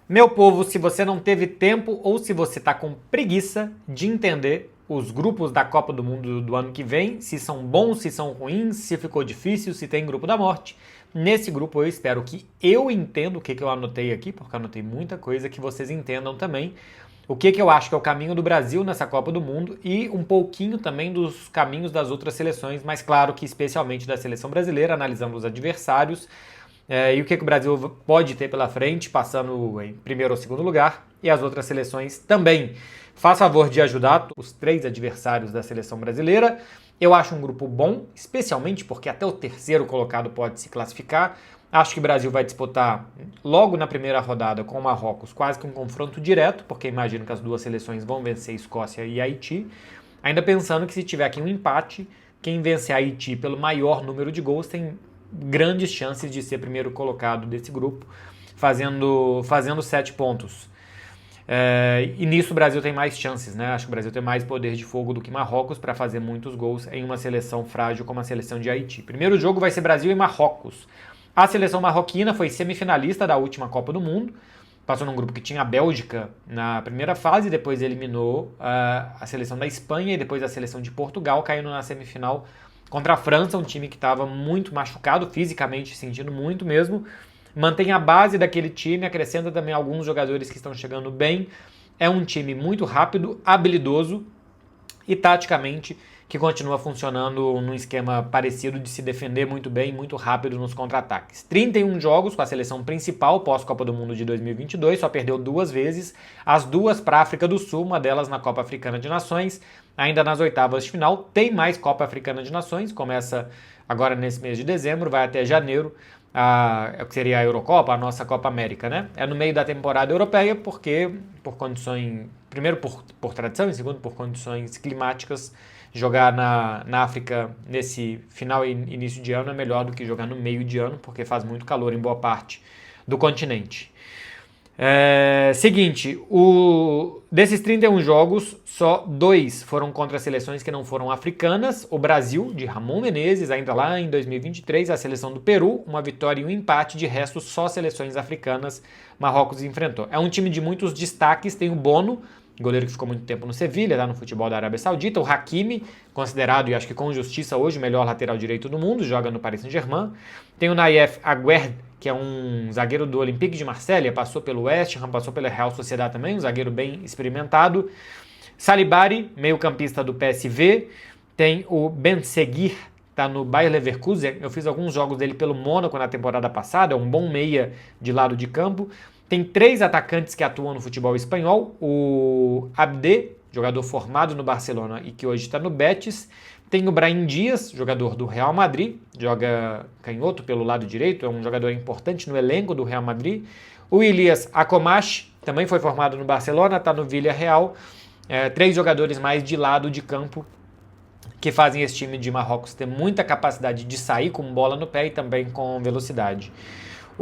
Meu povo, se você não teve tempo ou se você está com preguiça de entender os grupos da Copa do Mundo do ano que vem, se são bons, se são ruins, se ficou difícil, se tem grupo da morte, nesse grupo eu espero que eu entenda o que eu anotei aqui, porque eu anotei muita coisa, que vocês entendam também o que eu acho que é o caminho do Brasil nessa Copa do Mundo e um pouquinho também dos caminhos das outras seleções, mas claro que especialmente da seleção brasileira, analisando os adversários, e o que o Brasil pode ter pela frente, passando em primeiro ou segundo lugar, e as outras seleções também. Faz favor de ajudar os três adversários da seleção brasileira. Eu acho um grupo bom, especialmente porque até o terceiro colocado pode se classificar. Acho que o Brasil vai disputar logo na primeira rodada com o Marrocos quase que um confronto direto, porque imagino que as duas seleções vão vencer Escócia e Haiti. Ainda pensando que se tiver aqui um empate, quem vencer Haiti pelo maior número de gols tem grandes chances de ser primeiro colocado desse grupo, fazendo 7 pontos. E nisso o Brasil tem mais chances, né? Acho que o Brasil tem mais poder de fogo do que Marrocos para fazer muitos gols em uma seleção frágil como a seleção de Haiti. Primeiro jogo vai ser Brasil e Marrocos. A seleção marroquina foi semifinalista da última Copa do Mundo, passou num grupo que tinha a Bélgica na primeira fase, depois eliminou a seleção da Espanha e depois a seleção de Portugal, caindo na semifinal contra a França, um time que estava muito machucado fisicamente, sentindo muito mesmo. Mantém a base daquele time, acrescenta também alguns jogadores que estão chegando bem. É um time muito rápido, habilidoso e taticamente que continua funcionando num esquema parecido de se defender muito bem, muito rápido nos contra-ataques. 31 jogos com a seleção principal pós-Copa do Mundo de 2022, só perdeu 2 vezes, as 2 para a África do Sul, uma delas na Copa Africana de Nações, ainda nas oitavas de final. Tem mais Copa Africana de Nações, começa agora nesse mês de dezembro, vai até janeiro, que seria a Eurocopa, a nossa Copa América, né? É no meio da temporada europeia, porque por condições, primeiro por tradição e segundo por condições climáticas, jogar na África nesse final e início de ano é melhor do que jogar no meio de ano, porque faz muito calor em boa parte do continente. Seguinte, desses 31 jogos, só 2 foram contra seleções que não foram africanas. O Brasil, de Ramon Menezes, ainda lá em 2023, a seleção do Peru, uma vitória e um empate, de resto só seleções africanas Marrocos enfrentou. É um time de muitos destaques, tem o Bono, goleiro que ficou muito tempo no Sevilha, tá no futebol da Arábia Saudita, o Hakimi, considerado, e acho que com justiça hoje, o melhor lateral direito do mundo, joga no Paris Saint-Germain. Tem o Nayef Aguerd, que é um zagueiro do Olympique de Marselha, passou pelo West Ham, passou pela Real Sociedade também, um zagueiro bem experimentado. Salibari, meio-campista do PSV. Tem o Ben Seguir, tá no Bayer Leverkusen. Eu fiz alguns jogos dele pelo Mônaco na temporada passada, é um bom meia de lado de campo. Tem 3 atacantes que atuam no futebol espanhol. O Abde, jogador formado no Barcelona e que hoje está no Betis. Tem o Brahim Dias, jogador do Real Madrid, joga canhoto pelo lado direito, é um jogador importante no elenco do Real Madrid. O Ilias Akomash, também foi formado no Barcelona, está no Villarreal. 3 jogadores mais de lado de campo que fazem esse time de Marrocos ter muita capacidade de sair com bola no pé e também com velocidade.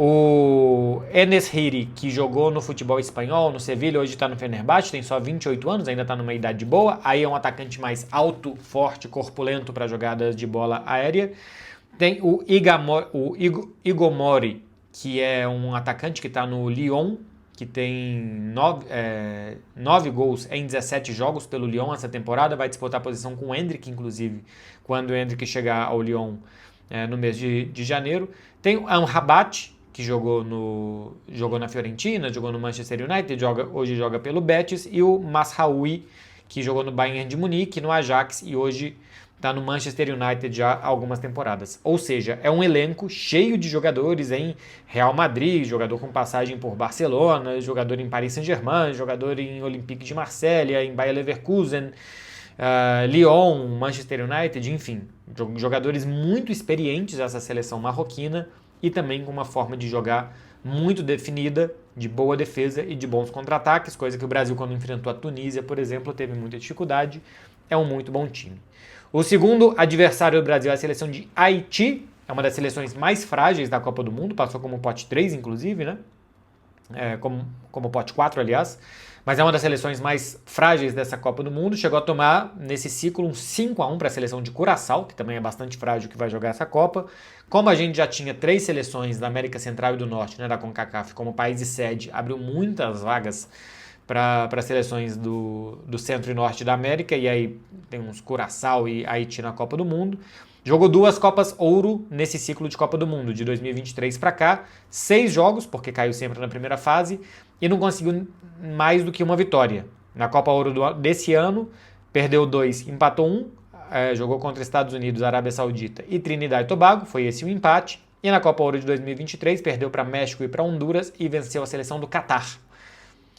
O Enes Hiri, que jogou no futebol espanhol, no Sevilha, hoje está no Fenerbahçe, tem só 28 anos, ainda está numa idade boa. Aí é um atacante mais alto, forte, corpulento para jogadas de bola aérea. Tem o Igor Mori, que é um atacante que está no Lyon, que tem 9 gols em 17 jogos pelo Lyon essa temporada. Vai disputar a posição com o Endrick, inclusive, quando o Endrick chegar ao Lyon no mês de janeiro. Tem o Amrabat, que jogou na Fiorentina, jogou no Manchester United, hoje joga pelo Betis, e o Mazraoui, que jogou no Bayern de Munique, no Ajax, e hoje está no Manchester United já há algumas temporadas. Ou seja, é um elenco cheio de jogadores em Real Madrid, jogador com passagem por Barcelona, jogador em Paris Saint-Germain, jogador em Olympique de Marselha, em Bayer Leverkusen, Lyon, Manchester United, enfim, jogadores muito experientes essa seleção marroquina, e também com uma forma de jogar muito definida, de boa defesa e de bons contra-ataques, coisa que o Brasil, quando enfrentou a Tunísia, por exemplo, teve muita dificuldade. É um muito bom time. O segundo adversário do Brasil é a seleção de Haiti, é uma das seleções mais frágeis da Copa do Mundo, passou como pote 3, inclusive, né? como pote 4, aliás, mas é uma das seleções mais frágeis dessa Copa do Mundo. Chegou a tomar, nesse ciclo, um 5-1 para a seleção de Curaçao, que também é bastante frágil, que vai jogar essa Copa. Como a gente já tinha 3 seleções da América Central e do Norte, né, da CONCACAF, como país de sede, abriu muitas vagas para seleções do Centro e Norte da América, e aí tem uns Curaçao e Haiti na Copa do Mundo. Jogou 2 Copas Ouro nesse ciclo de Copa do Mundo, de 2023 para cá, 6 jogos, porque caiu sempre na primeira fase, e não conseguiu mais do que uma vitória. Na Copa Ouro desse ano, perdeu 2, empatou 1, jogou contra Estados Unidos, Arábia Saudita e Trinidad e Tobago, foi esse o empate, e na Copa Ouro de 2023 perdeu para México e para Honduras e venceu a seleção do Catar.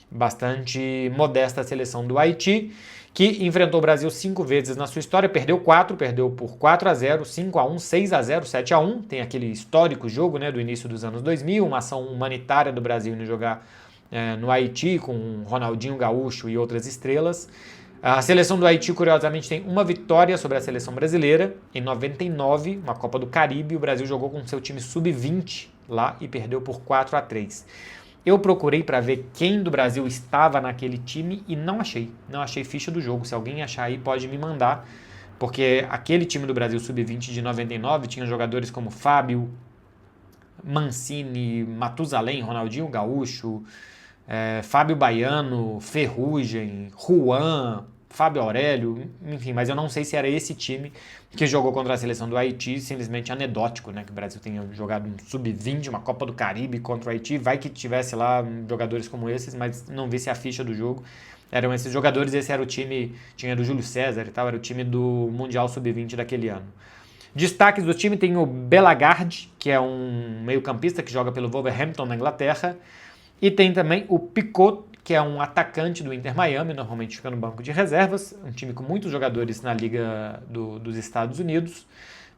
Bastante modesta a seleção do Haiti, que enfrentou o Brasil 5 vezes na sua história, perdeu 4, perdeu por 4-0, 5-1, 6-0, 7-1, tem aquele histórico jogo, né, do início dos anos 2000, uma ação humanitária do Brasil indo jogar no Haiti com Ronaldinho Gaúcho e outras estrelas. A seleção do Haiti, curiosamente, tem uma vitória sobre a seleção brasileira. Em 99, uma Copa do Caribe, o Brasil jogou com seu time sub-20 lá e perdeu por 4-3. Eu procurei para ver quem do Brasil estava naquele time e não achei. Não achei ficha do jogo. Se alguém achar aí, pode me mandar. Porque aquele time do Brasil sub-20 de 99 tinha jogadores como Fábio, Mancini, Matusalém, Ronaldinho Gaúcho, Fábio Baiano, Ferrugem, Juan, Fábio Aurélio, enfim, mas eu não sei se era esse time que jogou contra a seleção do Haiti, simplesmente anedótico, né, que o Brasil tenha jogado um sub-20, uma Copa do Caribe contra o Haiti, vai que tivesse lá jogadores como esses, mas não vi se a ficha do jogo eram esses jogadores, esse era o time, tinha do Júlio César e tal, era o time do Mundial Sub-20 daquele ano. Destaques do time tem o Bellegarde, que é um meio-campista que joga pelo Wolverhampton na Inglaterra, e tem também o Picot, que é um atacante do Inter Miami, normalmente fica no banco de reservas, um time com muitos jogadores na Liga dos Estados Unidos,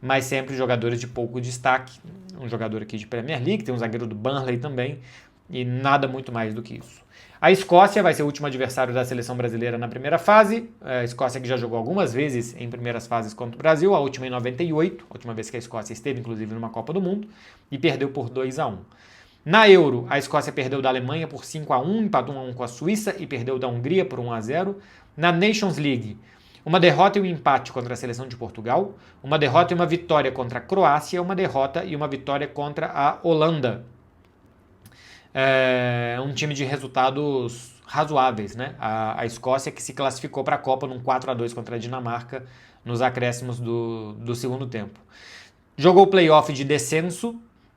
mas sempre jogadores de pouco destaque. Um jogador aqui de Premier League, tem um zagueiro do Burnley também, e nada muito mais do que isso. A Escócia vai ser o último adversário da seleção brasileira na primeira fase. A Escócia que já jogou algumas vezes em primeiras fases contra o Brasil, a última em 98, a última vez que a Escócia esteve, inclusive, numa Copa do Mundo, e perdeu por 2-1. Na Euro, a Escócia perdeu da Alemanha por 5-1, empatou 1-1 com a Suíça e perdeu da Hungria por 1-0. Na Nations League, uma derrota e um empate contra a seleção de Portugal, uma derrota e uma vitória contra a Croácia, uma derrota e uma vitória contra a Holanda. Um time de resultados razoáveis, né? A Escócia que se classificou para a Copa num 4-2 contra a Dinamarca nos acréscimos do segundo tempo. Jogou o play-off de descenso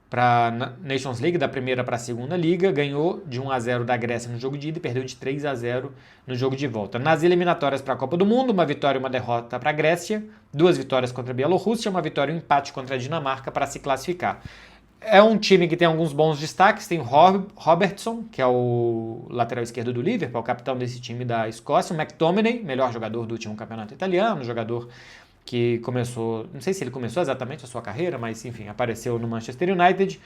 para Nations League, da primeira para a segunda liga, ganhou de 1-0 da Grécia no jogo de ida e perdeu de 3-0 no jogo de volta. Nas eliminatórias para a Copa do Mundo, uma vitória e uma derrota para a Grécia, 2 vitórias contra a Bielorrússia, uma vitória e um empate contra a Dinamarca para se classificar. É um time que tem alguns bons destaques, tem o Robertson, que é o lateral esquerdo do Liverpool, o capitão desse time da Escócia, o McTominay, melhor jogador do último campeonato italiano, jogador que começou, não sei se ele começou exatamente a sua carreira, mas enfim, apareceu no Manchester United.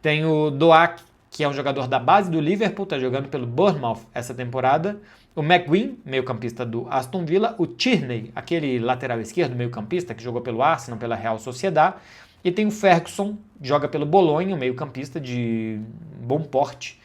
Tem o Doak, que é um jogador da base do Liverpool, está jogando pelo Bournemouth essa temporada. O McGuinn, meio-campista do Aston Villa. O Tierney, aquele lateral esquerdo, meio-campista, que jogou pelo Arsenal, pela Real Sociedad. E tem o Ferguson, que joga pelo Bolonha, meio-campista de bom porte.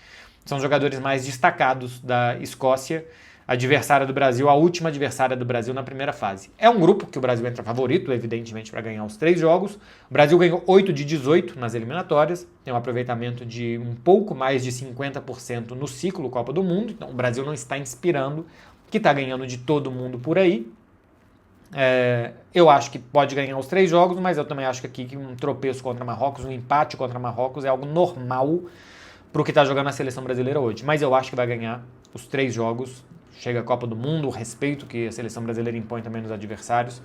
São os jogadores mais destacados da Escócia, adversária do Brasil, a última adversária do Brasil na primeira fase. É um grupo que o Brasil entra favorito, evidentemente, para ganhar os 3 jogos. O Brasil ganhou 8 de 18 nas eliminatórias, tem um aproveitamento de um pouco mais de 50% no ciclo Copa do Mundo, então o Brasil não está inspirando, que está ganhando de todo mundo por aí. Eu acho que pode ganhar os 3 jogos, mas eu também acho que aqui um tropeço contra Marrocos, um empate contra Marrocos é algo normal para o que está jogando a seleção brasileira hoje. Mas eu acho que vai ganhar os 3 jogos. Chega a Copa do Mundo, o respeito que a seleção brasileira impõe também nos adversários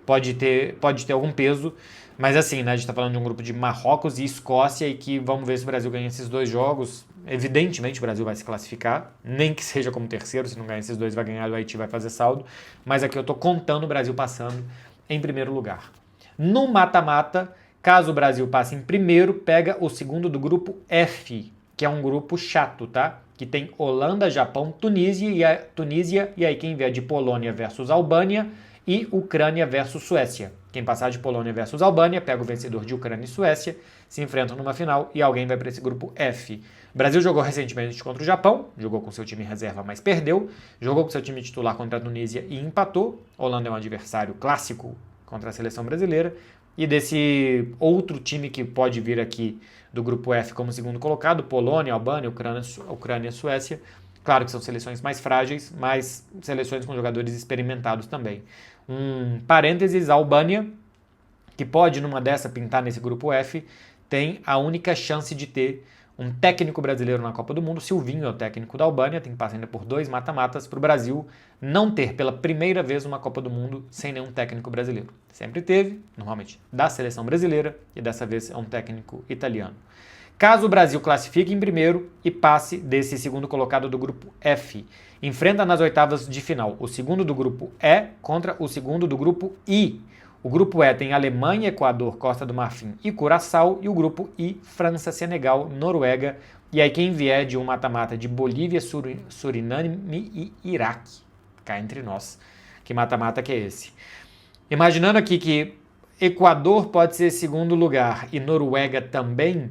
pode ter algum peso, mas assim, né, a gente está falando de um grupo de Marrocos e Escócia e que vamos ver se o Brasil ganha esses 2 jogos. Evidentemente o Brasil vai se classificar, nem que seja como terceiro, se não ganhar esses 2 vai ganhar, o Haiti vai fazer saldo, mas aqui eu estou contando o Brasil passando em primeiro lugar. No mata-mata, caso o Brasil passe em primeiro, pega o segundo do grupo F, que é um grupo chato, tá? Que tem Holanda, Japão, Tunísia, e aí quem vier de Polônia versus Albânia e Ucrânia versus Suécia. Quem passar de Polônia versus Albânia pega o vencedor de Ucrânia e Suécia, se enfrentam numa final e alguém vai para esse grupo F. O Brasil jogou recentemente contra o Japão, jogou com seu time em reserva, mas perdeu. Jogou com seu time titular contra a Tunísia e empatou. A Holanda é um adversário clássico contra a seleção brasileira. E desse outro time que pode vir aqui do grupo F como segundo colocado, Polônia, Albânia, Ucrânia e Suécia. Claro que são seleções mais frágeis, mas seleções com jogadores experimentados também. Um parênteses, a Albânia, que pode numa dessa pintar nesse grupo F, tem a única chance de ter um técnico brasileiro na Copa do Mundo. Silvinho é o técnico da Albânia, tem que passar ainda por 2 mata-matas para o Brasil não ter pela primeira vez uma Copa do Mundo sem nenhum técnico brasileiro. Sempre teve, normalmente, da seleção brasileira, e dessa vez é um técnico italiano. Caso o Brasil classifique em primeiro e passe desse segundo colocado do grupo F, enfrenta nas oitavas de final o segundo do grupo E contra o segundo do grupo I. O grupo E tem Alemanha, Equador, Costa do Marfim e Curaçao, e o grupo I, França, Senegal, Noruega, e aí quem vier de um mata-mata de Bolívia, Suriname e Iraque. Cá entre nós, que mata-mata que é esse? Imaginando aqui que Equador pode ser segundo lugar e Noruega também,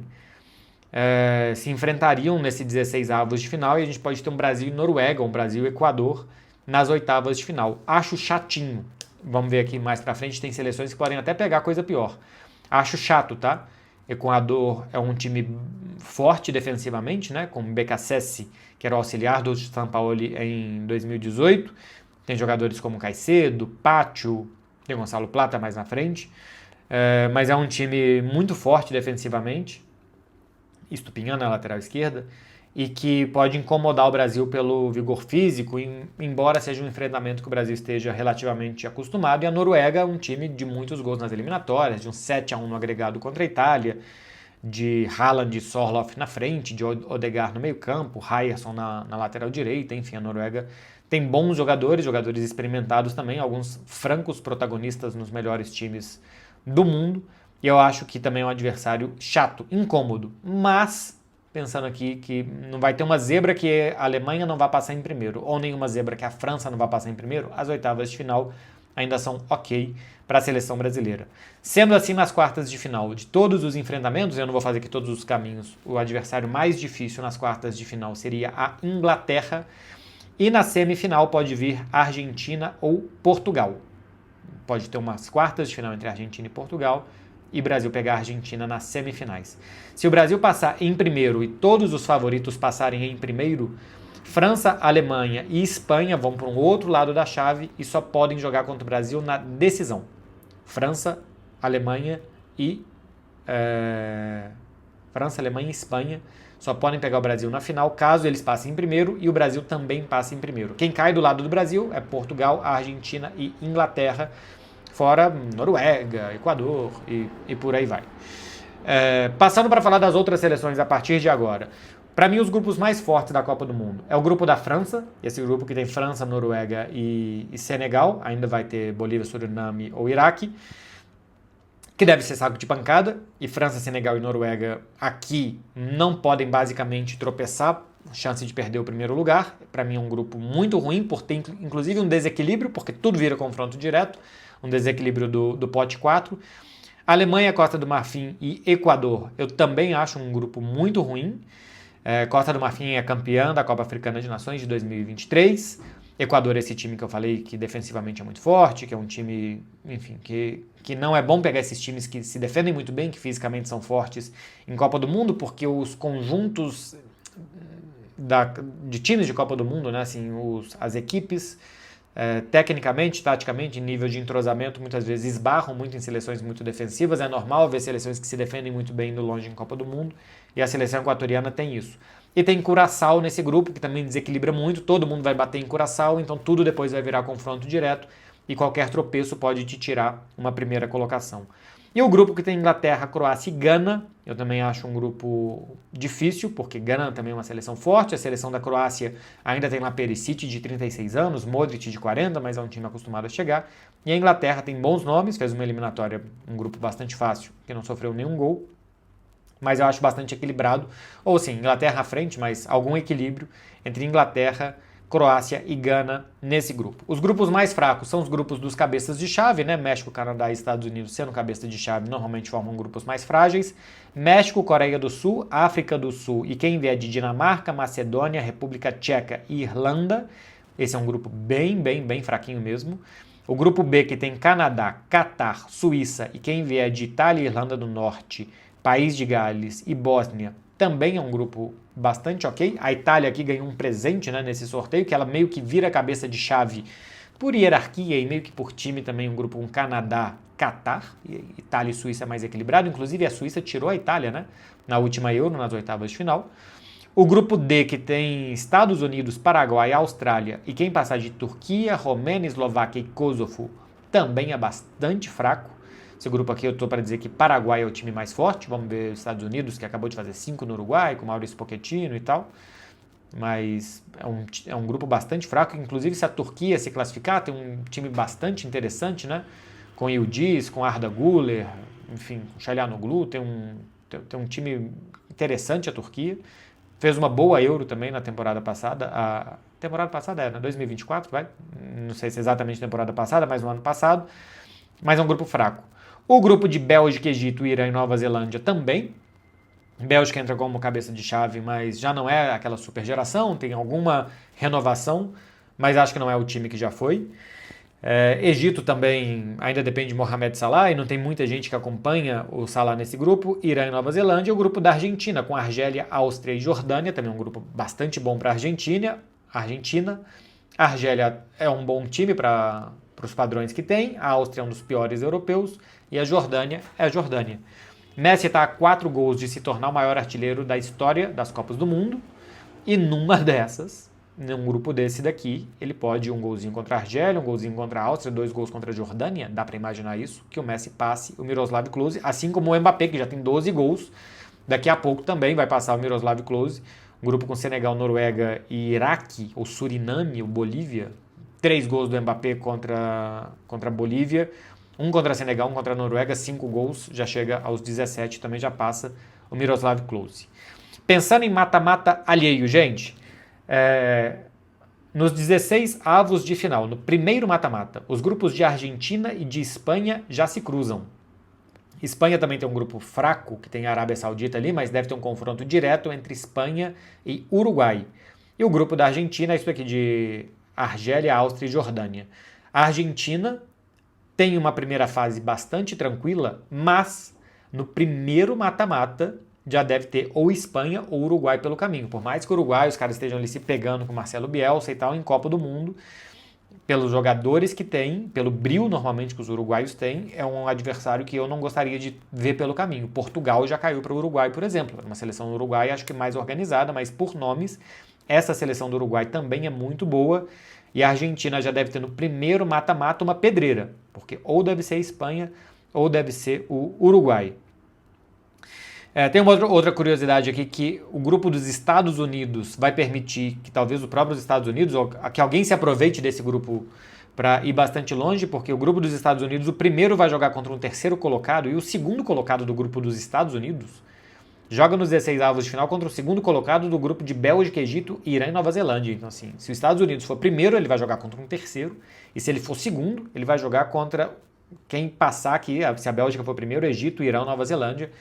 se enfrentariam nesse 16avos de final, e a gente pode ter um Brasil e Noruega, um Brasil e Equador nas oitavas de final. Acho chatinho. Vamos ver aqui mais pra frente, tem seleções que podem até pegar coisa pior. Acho chato, tá? Equador é um time forte defensivamente, né? Com BKSS, que era o auxiliar do Sampaoli em 2018. Tem jogadores como Caicedo, Pátio, tem Gonçalo Plata mais na frente. Mas é um time muito forte defensivamente. Estupinhan na lateral esquerda, e que pode incomodar o Brasil pelo vigor físico, embora seja um enfrentamento que o Brasil esteja relativamente acostumado. E a Noruega é um time de muitos gols nas eliminatórias, de um 7-1 no agregado contra a Itália, de Haaland e Sorloth na frente, de Odegaard no meio campo, Ryerson na lateral direita. Enfim, a Noruega tem bons jogadores experimentados também, alguns francos protagonistas nos melhores times do mundo. E eu acho que também é um adversário chato, incômodo, mas pensando aqui que não vai ter uma zebra que a Alemanha não vai passar em primeiro, ou nenhuma zebra que a França não vai passar em primeiro, as oitavas de final ainda são ok para a seleção brasileira. Sendo assim, nas quartas de final de todos os enfrentamentos, eu não vou fazer aqui todos os caminhos, o adversário mais difícil nas quartas de final seria a Inglaterra, e na semifinal pode vir Argentina ou Portugal. Pode ter umas quartas de final entre Argentina e Portugal, e Brasil pegar a Argentina nas semifinais. Se o Brasil passar em primeiro e todos os favoritos passarem em primeiro, França, Alemanha e Espanha vão para um outro lado da chave e só podem jogar contra o Brasil na decisão. França, Alemanha e Espanha só podem pegar o Brasil na final caso eles passem em primeiro e o Brasil também passe em primeiro. Quem cai do lado do Brasil é Portugal, Argentina e Inglaterra, fora Noruega, Equador e por aí vai. Passando para falar das outras seleções a partir de agora. Para mim, os grupos mais fortes da Copa do Mundo é o grupo da França, esse grupo que tem França, Noruega e Senegal, ainda vai ter Bolívia, Suriname ou Iraque, que deve ser saco de pancada, e França, Senegal e Noruega aqui não podem basicamente tropeçar, chance de perder o primeiro lugar. Para mim é um grupo muito ruim, por ter inclusive um desequilíbrio, porque tudo vira confronto direto, um desequilíbrio do pote 4. Alemanha, Costa do Marfim e Equador, eu também acho um grupo muito ruim. Costa do Marfim é campeã da Copa Africana de Nações de 2023. Equador é esse time que eu falei que defensivamente é muito forte, que é um time, enfim, que não é bom pegar esses times que se defendem muito bem, que fisicamente são fortes em Copa do Mundo, porque os conjuntos de times de Copa do Mundo, né, assim, as equipes, tecnicamente, taticamente, em nível de entrosamento, muitas vezes esbarram muito em seleções muito defensivas. É normal ver seleções que se defendem muito bem indo longe em Copa do Mundo, e a seleção equatoriana tem isso. E tem Curaçao nesse grupo, que também desequilibra muito, todo mundo vai bater em Curaçao, então tudo depois vai virar confronto direto, e qualquer tropeço pode te tirar uma primeira colocação. E o grupo que tem Inglaterra, Croácia e Gana, eu também acho um grupo difícil, porque Gana também é uma seleção forte, a seleção da Croácia ainda tem lá Perisic de 36 anos, Modric de 40, mas é um time acostumado a chegar, e a Inglaterra tem bons nomes, fez uma eliminatória, um grupo bastante fácil, que não sofreu nenhum gol, mas eu acho bastante equilibrado, ou sim, Inglaterra à frente, mas algum equilíbrio entre Inglaterra, Croácia e Gana nesse grupo. Os grupos mais fracos são os grupos dos cabeças de chave, né? México, Canadá e Estados Unidos sendo cabeça de chave normalmente formam grupos mais frágeis. México, Coreia do Sul, África do Sul e quem vier de Dinamarca, Macedônia, República Tcheca e Irlanda. Esse é um grupo bem fraquinho mesmo. O grupo B, que tem Canadá, Catar, Suíça e quem vier de Itália e Irlanda do Norte, País de Gales e Bósnia, também é um grupo bastante ok. A Itália aqui ganhou um presente, né, nesse sorteio, que ela meio que vira a cabeça de chave por hierarquia e meio que por time também, um grupo com Canadá, Catar, Itália e Suíça é mais equilibrado. Inclusive a Suíça tirou a Itália, né, na última Euro, nas oitavas de final. O grupo D, que tem Estados Unidos, Paraguai, Austrália e quem passar de Turquia, Romênia, Eslováquia e Kosovo também é bastante fraco. Esse grupo aqui eu estou para dizer que Paraguai é o time mais forte. Vamos ver os Estados Unidos, que acabou de fazer 5 no Uruguai, com Maurício Pochettino e tal. Mas é um grupo bastante fraco. Inclusive, se a Turquia se classificar, tem um time bastante interessante, né? Com Yildiz, com Arda Güler, enfim, com Çalhanoğlu. Tem um time interessante a Turquia. Fez uma boa Euro também na temporada passada. A temporada passada era 2024, vai? Não sei se é exatamente temporada passada, mas no ano passado. Mas é um grupo fraco. O grupo de Bélgica, Egito, Irã e Nova Zelândia também. Bélgica entra como cabeça de chave, mas já não é aquela super geração, tem alguma renovação, mas acho que não é o time que já foi. Egito também ainda depende de Mohamed Salah e não tem muita gente que acompanha o Salah nesse grupo. Irã e Nova Zelândia. O grupo da Argentina, com Argélia, Áustria e Jordânia, também um grupo bastante bom para a Argentina. A Argélia é um bom time para os padrões que tem. A Áustria é um dos piores europeus e a Jordânia é a Jordânia. Messi está a 4 gols de se tornar o maior artilheiro da história das Copas do Mundo e numa dessas, num grupo desse daqui, ele pode um golzinho contra a Argélia, um golzinho contra a Áustria, 2 gols contra a Jordânia, dá para imaginar isso, que o Messi passe o Miroslav Klose, assim como o Mbappé, que já tem 12 gols, daqui a pouco também vai passar o Miroslav Klose, um grupo com Senegal, Noruega e Iraque, ou Suriname, ou Bolívia, 3 gols do Mbappé contra a Bolívia, 1 contra a Senegal, 1 contra a Noruega, 5 gols, já chega aos 17, também já passa o Miroslav Klose. Pensando em mata-mata alheio, gente, nos 16 avos de final, no primeiro mata-mata, os grupos de Argentina e de Espanha já se cruzam. Espanha também tem um grupo fraco, que tem a Arábia Saudita ali, mas deve ter um confronto direto entre Espanha e Uruguai. E o grupo da Argentina é isso aqui de Argélia, Áustria e Jordânia. A Argentina tem uma primeira fase bastante tranquila, mas no primeiro mata-mata já deve ter ou Espanha ou Uruguai pelo caminho. Por mais que o Uruguai, os caras estejam ali se pegando com Marcelo Bielsa e tal em Copa do Mundo, pelos jogadores que tem, pelo brio normalmente que os uruguaios têm, é um adversário que eu não gostaria de ver pelo caminho. Portugal já caiu para o Uruguai, por exemplo. Uma seleção do Uruguai acho que mais organizada, mas por nomes, essa seleção do Uruguai também é muito boa. E a Argentina já deve ter no primeiro mata-mata uma pedreira, porque ou deve ser a Espanha ou deve ser o Uruguai. Tem uma outra curiosidade aqui, que o grupo dos Estados Unidos vai permitir que talvez o próprio Estados Unidos, ou que alguém se aproveite desse grupo para ir bastante longe, porque o grupo dos Estados Unidos, o primeiro vai jogar contra um terceiro colocado e o segundo colocado do grupo dos Estados Unidos joga nos 16 avos de final contra o segundo colocado do grupo de Bélgica, Egito, Irã e Nova Zelândia. Então, assim, se os Estados Unidos for primeiro, ele vai jogar contra um terceiro. E se ele for segundo, ele vai jogar contra quem passar aqui. Se a Bélgica for primeiro, Egito, Irã, Nova Zelândia.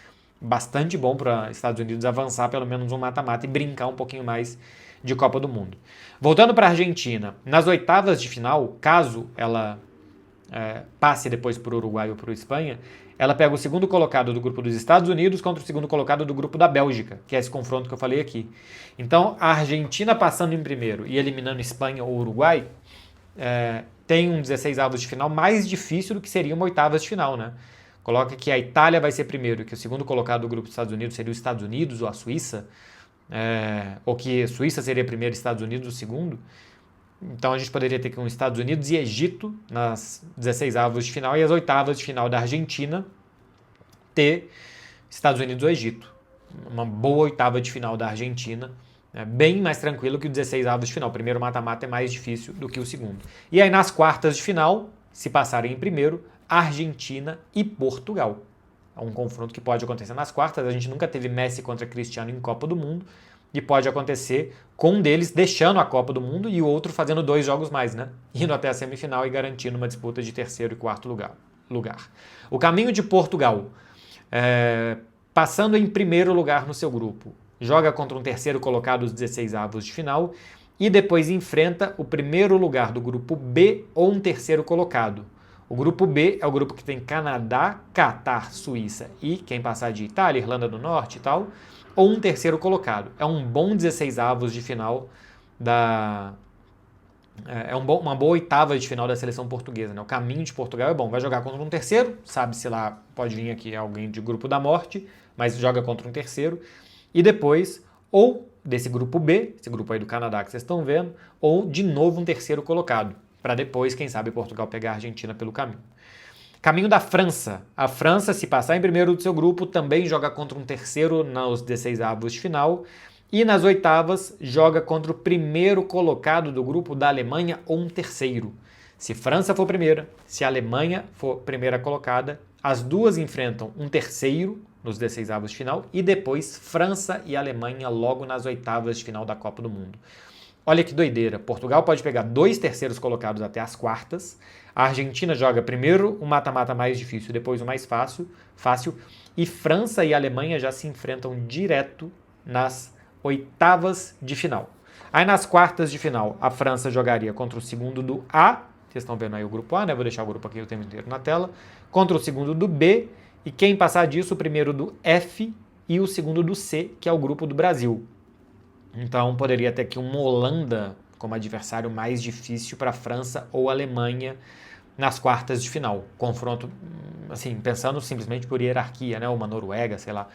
Bastante bom para os Estados Unidos avançar pelo menos um mata-mata e brincar um pouquinho mais de Copa do Mundo. Voltando para a Argentina, nas oitavas de final, caso ela passe depois para o Uruguai ou para a Espanha, ela pega o segundo colocado do grupo dos Estados Unidos contra o segundo colocado do grupo da Bélgica, que é esse confronto que eu falei aqui. Então, a Argentina passando em primeiro e eliminando Espanha ou Uruguai, tem um 16 avos de final mais difícil do que seria uma oitavas de final, né? Coloca que a Itália vai ser primeiro, que o segundo colocado do grupo dos Estados Unidos seria os Estados Unidos ou a Suíça, ou que a Suíça seria primeiro e Estados Unidos o segundo. Então a gente poderia ter aqui um Estados Unidos e Egito nas 16 avos de final e as oitavas de final da Argentina ter Estados Unidos ou Egito. Uma boa oitava de final da Argentina, bem mais tranquilo que o 16 avos de final. O primeiro mata-mata é mais difícil do que o segundo. E aí nas quartas de final, se passarem em primeiro, Argentina e Portugal. É um confronto que pode acontecer nas quartas. A gente nunca teve Messi contra Cristiano em Copa do Mundo, e pode acontecer com um deles deixando a Copa do Mundo e o outro fazendo 2 jogos mais, né? Indo até a semifinal e garantindo uma disputa de terceiro e quarto lugar. O caminho de Portugal, passando em primeiro lugar no seu grupo, joga contra um terceiro colocado dos 16avos de final e depois enfrenta o primeiro lugar do grupo B ou um terceiro colocado. O grupo B é o grupo que tem Canadá, Catar, Suíça e quem passar de Itália, Irlanda do Norte e tal, ou um terceiro colocado. É um bom 16avos de final uma boa oitava de final da seleção portuguesa, né? O caminho de Portugal é bom. Vai jogar contra um terceiro, sabe-se lá, pode vir aqui alguém de grupo da morte, mas joga contra um terceiro. E depois, ou desse grupo B, esse grupo aí do Canadá que vocês estão vendo, ou de novo um terceiro colocado, para depois, quem sabe, Portugal pegar a Argentina pelo caminho. Caminho da França. A França, se passar em primeiro do seu grupo, também joga contra um terceiro nos 16avos de final. E nas oitavas, joga contra o primeiro colocado do grupo da Alemanha ou um terceiro. Se França for primeira, se a Alemanha for primeira colocada, as duas enfrentam um terceiro nos 16avos de final e depois França e Alemanha logo nas oitavas de final da Copa do Mundo. Olha que doideira, Portugal pode pegar 2 terceiros colocados até as quartas, a Argentina joga primeiro o mata-mata mais difícil, depois o mais fácil, e França e Alemanha já se enfrentam direto nas oitavas de final. Aí nas quartas de final, a França jogaria contra o segundo do A, vocês estão vendo aí o grupo A, né? Vou deixar o grupo aqui o tempo inteiro na tela, contra o segundo do B, e quem passar disso, o primeiro do F e o segundo do C, que é o grupo do Brasil. Então poderia ter aqui uma Holanda como adversário mais difícil para a França ou Alemanha nas quartas de final. Confronto, assim, pensando simplesmente por hierarquia, né? Uma Noruega, sei lá.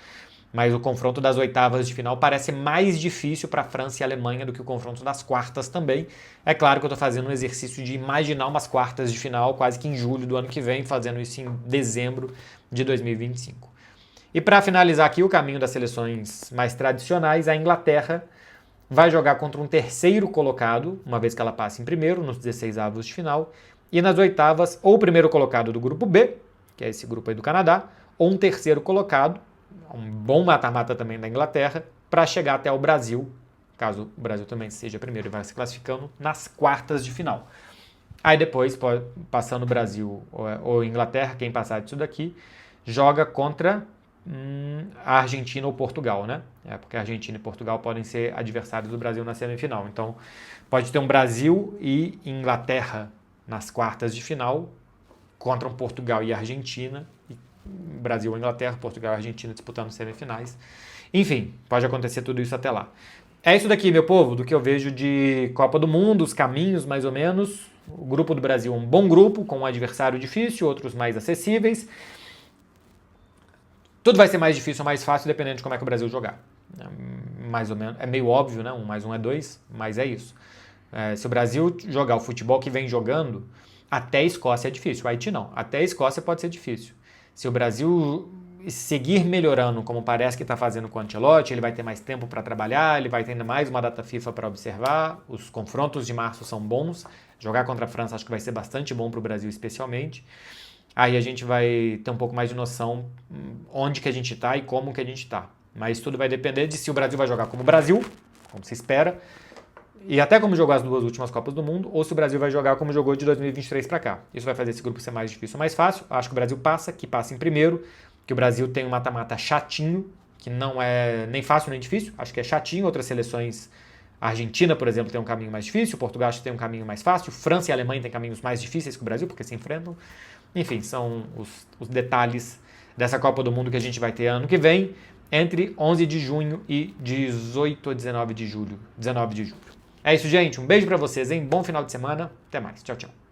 Mas o confronto das oitavas de final parece mais difícil para a França e a Alemanha do que o confronto das quartas também. É claro que eu estou fazendo um exercício de imaginar umas quartas de final quase que em julho do ano que vem, fazendo isso em dezembro de 2025. E para finalizar aqui o caminho das seleções mais tradicionais, a Inglaterra vai jogar contra um terceiro colocado, uma vez que ela passe em primeiro, nos 16avos de final, e nas oitavas, ou o primeiro colocado do grupo B, que é esse grupo aí do Canadá, ou um terceiro colocado, um bom mata-mata também da Inglaterra, para chegar até o Brasil, caso o Brasil também seja primeiro e vai se classificando, nas quartas de final. Aí depois, passando o Brasil ou Inglaterra, quem passar disso daqui, joga contra a Argentina ou Portugal, né? Porque a Argentina e Portugal podem ser adversários do Brasil na semifinal. Então, pode ter um Brasil e Inglaterra nas quartas de final contra um Portugal e Argentina, e Brasil ou Inglaterra, Portugal e Argentina disputando semifinais. Enfim, pode acontecer tudo isso até lá. É isso daqui, meu povo, do que eu vejo de Copa do Mundo, os caminhos mais ou menos. O grupo do Brasil é um bom grupo, com um adversário difícil, outros mais acessíveis. Tudo vai ser mais difícil ou mais fácil dependendo de como é que o Brasil jogar. Mais ou menos, é meio óbvio, né? 1 mais 1 é 2, mas é isso. Se o Brasil jogar o futebol que vem jogando, até a Escócia é difícil. O Haiti não. Até a Escócia pode ser difícil. Se o Brasil seguir melhorando, como parece que está fazendo com o Ancelotti, ele vai ter mais tempo para trabalhar, ele vai ter ainda mais uma data FIFA para observar. Os confrontos de março são bons. Jogar contra a França acho que vai ser bastante bom para o Brasil especialmente. Aí a gente vai ter um pouco mais de noção onde que a gente está e como que a gente está. Mas tudo vai depender de se o Brasil vai jogar como o Brasil, como se espera, e até como jogou as 2 últimas Copas do Mundo, ou se o Brasil vai jogar como jogou de 2023 para cá. Isso vai fazer esse grupo ser mais difícil ou mais fácil. Acho que o Brasil passa em primeiro, que o Brasil tem um mata-mata chatinho, que não é nem fácil nem difícil, acho que é chatinho. Outras seleções, a Argentina, por exemplo, tem um caminho mais difícil, Portugal acho que tem um caminho mais fácil, França e Alemanha têm caminhos mais difíceis que o Brasil, porque se enfrentam. Enfim, são os detalhes dessa Copa do Mundo que a gente vai ter ano que vem, entre 11 de junho e 18 a 19 de julho. 19 de julho. É isso, gente. Um beijo pra vocês, hein? Bom final de semana. Até mais. Tchau, tchau.